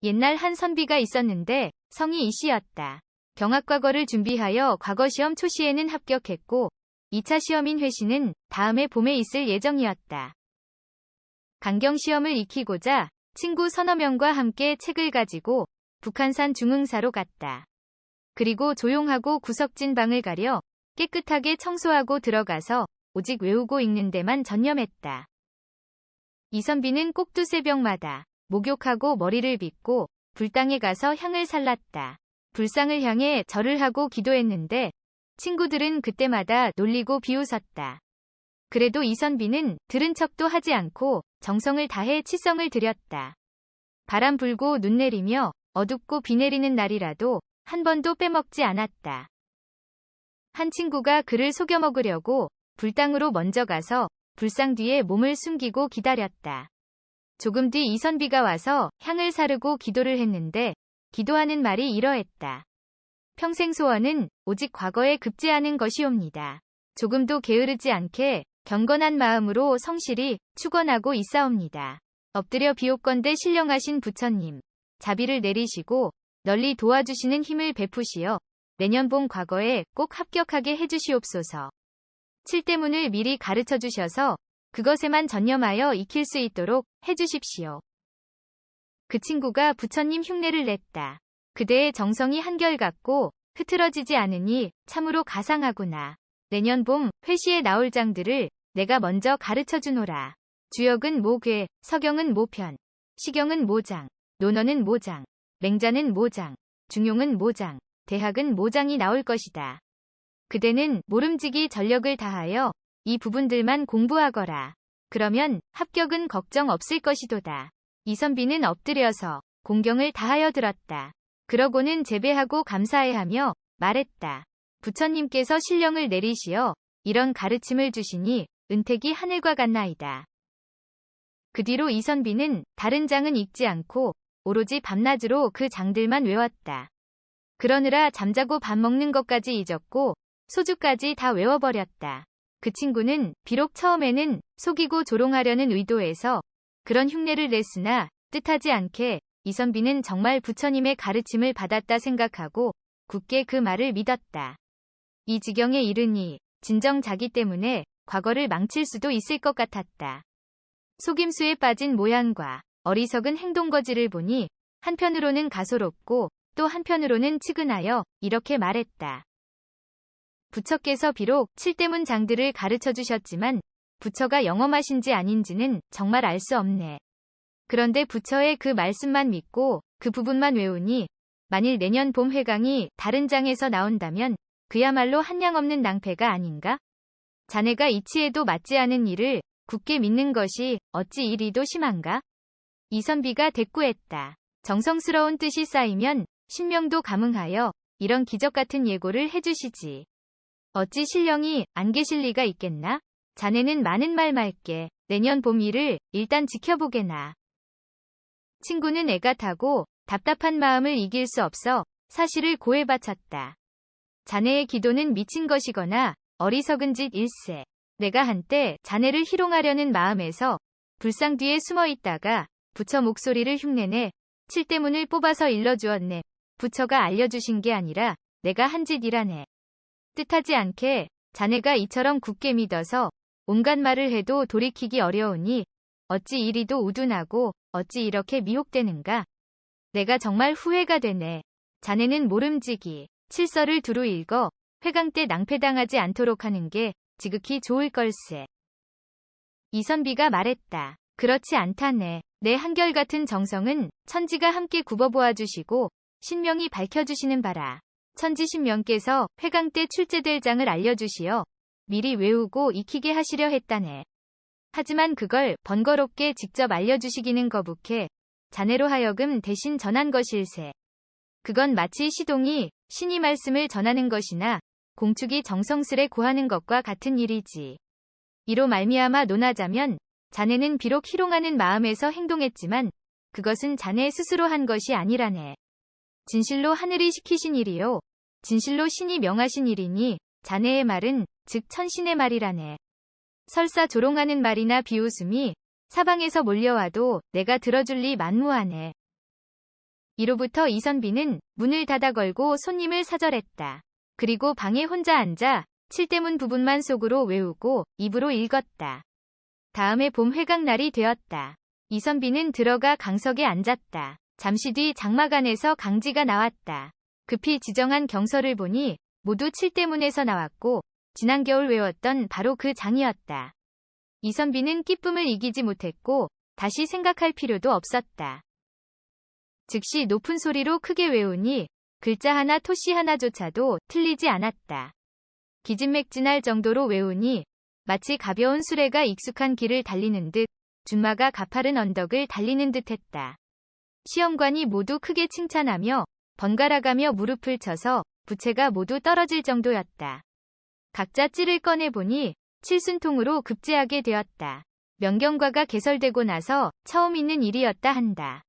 옛날 한 선비가 있었는데 성이 이씨였다. 경학과거를 준비하여 과거시험 초시에는 합격했고 2차 시험인 회시는 다음해 봄에 있을 예정이었다. 강경시험을 익히고자 친구 서너 명과 함께 책을 가지고 북한산 중흥사로 갔다. 그리고 조용하고 구석진 방을 가려 깨끗하게 청소하고 들어가서 오직 외우고 읽는 데만 전념했다. 이선비는 꼭 두세 병마다 목욕하고 머리를 빗고 불당에 가서 향을 살랐다. 불상을 향해 절을 하고 기도했는데 친구들은 그때마다 놀리고 비웃었다. 그래도 이선비는 들은 척도 하지 않고 정성을 다해 치성을 드렸다. 바람 불고 눈 내리며 어둡고 비 내리는 날이라도 한 번도 빼먹지 않았다. 한 친구가 그를 속여 먹으려고 불당으로 먼저 가서 불상 뒤에 몸을 숨기고 기다렸다. 조금 뒤 이선비가 와서 향을 사르고 기도를 했는데 기도하는 말이 이러했다. 평생 소원은 오직 과거에 급제하는 것이옵니다. 조금도 게으르지 않게 경건한 마음으로 성실히 축원하고 있사옵니다. 엎드려 비옵건대 신령하신 부처님, 자비를 내리시고 널리 도와주시는 힘을 베푸시어 내년 봄 과거에 꼭 합격하게 해주시옵소서. 칠대문을 미리 가르쳐 주셔서 그것에만 전념하여 익힐 수 있도록 해주십시오. 그 친구가 부처님 흉내를 냈다. 그대의 정성이 한결같고 흐트러지지 않으니 참으로 가상하구나. 내년 봄 회시에 나올 장들을 내가 먼저 가르쳐 주노라. 주역은 모괴, 서경은 모편, 시경은 모장, 논어는 모장, 맹자는 모장, 중용은 모장, 대학은 모장이 나올 것이다. 그대는 모름지기 전력을 다하여 이 부분들만 공부하거라. 그러면 합격은 걱정 없을 것이도다. 이선비는 엎드려서 공경을 다하여 들었다. 그러고는 재배하고 감사해하며 말했다. 부처님께서 신령을 내리시어 이런 가르침을 주시니 은택이 하늘과 같나이다. 그 뒤로 이선비는 다른 장은 읽지 않고 오로지 밤낮으로 그 장들만 외웠다. 그러느라 잠자고 밥 먹는 것까지 잊었고 소주까지 다 외워버렸다. 그 친구는 비록 처음에는 속이고 조롱하려는 의도에서 그런 흉내를 냈으나 뜻하지 않게 이선비는 정말 부처님의 가르침을 받았다 생각하고 굳게 그 말을 믿었다. 이 지경에 이르니 진정 자기 때문에 과거를 망칠 수도 있을 것 같았다. 속임수에 빠진 모양과 어리석은 행동거지를 보니 한편으로는 가소롭고 또 한편으로는 측은하여 이렇게 말했다. 부처께서 비록 칠대문 장들을 가르쳐 주셨지만 부처가 영험하신지 아닌지는 정말 알 수 없네. 그런데 부처의 그 말씀만 믿고 그 부분만 외우니 만일 내년 봄 회강이 다른 장에서 나온다면 그야말로 한량없는 낭패가 아닌가? 자네가 이치에도 맞지 않은 일을 굳게 믿는 것이 어찌 이리도 심한가? 이선비가 대꾸했다. 정성스러운 뜻이 쌓이면 신명도 감응하여 이런 기적 같은 예고를 해주시지. 어찌 신령이 안 계실 리가 있겠나? 자네는 많은 말 말게. 내년 봄 일을 일단 지켜보게나. 친구는 애가 타고 답답한 마음을 이길 수 없어 사실을 고해 바쳤다. 자네의 기도는 미친 것이거나 어리석은 짓 일세. 내가 한때 자네를 희롱하려는 마음에서 불상 뒤에 숨어 있다가 부처 목소리를 흉내내 칠대문을 뽑아서 일러주었네. 부처가 알려주신 게 아니라 내가 한 짓이라네. 뜻하지 않게 자네가 이처럼 굳게 믿어서 온갖 말을 해도 돌이키기 어려우니 어찌 이리도 우둔하고 어찌 이렇게 미혹되는가. 내가 정말 후회가 되네. 자네는 모름지기 칠서를 두루 읽어 회강 때 낭패당하지 않도록 하는 게 지극히 좋을 걸세. 이선비가 말했다. 그렇지 않다네. 내 한결같은 정성은 천지가 함께 굽어보아 주시고 신명이 밝혀주시는 바라. 천지신명께서 회강 때 출제될 장을 알려주시어 미리 외우고 익히게 하시려 했다네. 하지만 그걸 번거롭게 직접 알려주시기는 거북해 자네로 하여금 대신 전한 것일세. 그건 마치 시동이 신이 말씀을 전하는 것이나 공축이 정성스레 고하는 것과 같은 일이지. 이로 말미암아 논하자면 자네는 비록 희롱하는 마음에서 행동했지만 그것은 자네 스스로 한 것이 아니라네. 진실로 하늘이 시키신 일이요. 진실로 신이 명하신 일이니 자네의 말은 즉 천신의 말이라네. 설사 조롱하는 말이나 비웃음이 사방에서 몰려와도 내가 들어줄 리 만무하네. 이로부터 이선비는 문을 닫아 걸고 손님을 사절했다. 그리고 방에 혼자 앉아 칠대문 부분만 속으로 외우고 입으로 읽었다. 다음에 봄 회각날이 되었다. 이선비는 들어가 강석에 앉았다. 잠시 뒤 장막 안에서 강지가 나왔다. 급히 지정한 경서를 보니 모두 칠대문에서 나왔고 지난 겨울 외웠던 바로 그 장이었다. 이선비는 기쁨을 이기지 못했고 다시 생각할 필요도 없었다. 즉시 높은 소리로 크게 외우니 글자 하나 토시 하나조차도 틀리지 않았다. 기진맥진할 정도로 외우니 마치 가벼운 수레가 익숙한 길을 달리는 듯 준마가 가파른 언덕을 달리는 듯했다. 시험관이 모두 크게 칭찬하며 번갈아가며 무릎을 쳐서 부채가 모두 떨어질 정도였다. 각자 찌를 꺼내보니 칠순통으로 급제하게 되었다. 명경과가 개설되고 나서 처음 있는 일이었다 한다.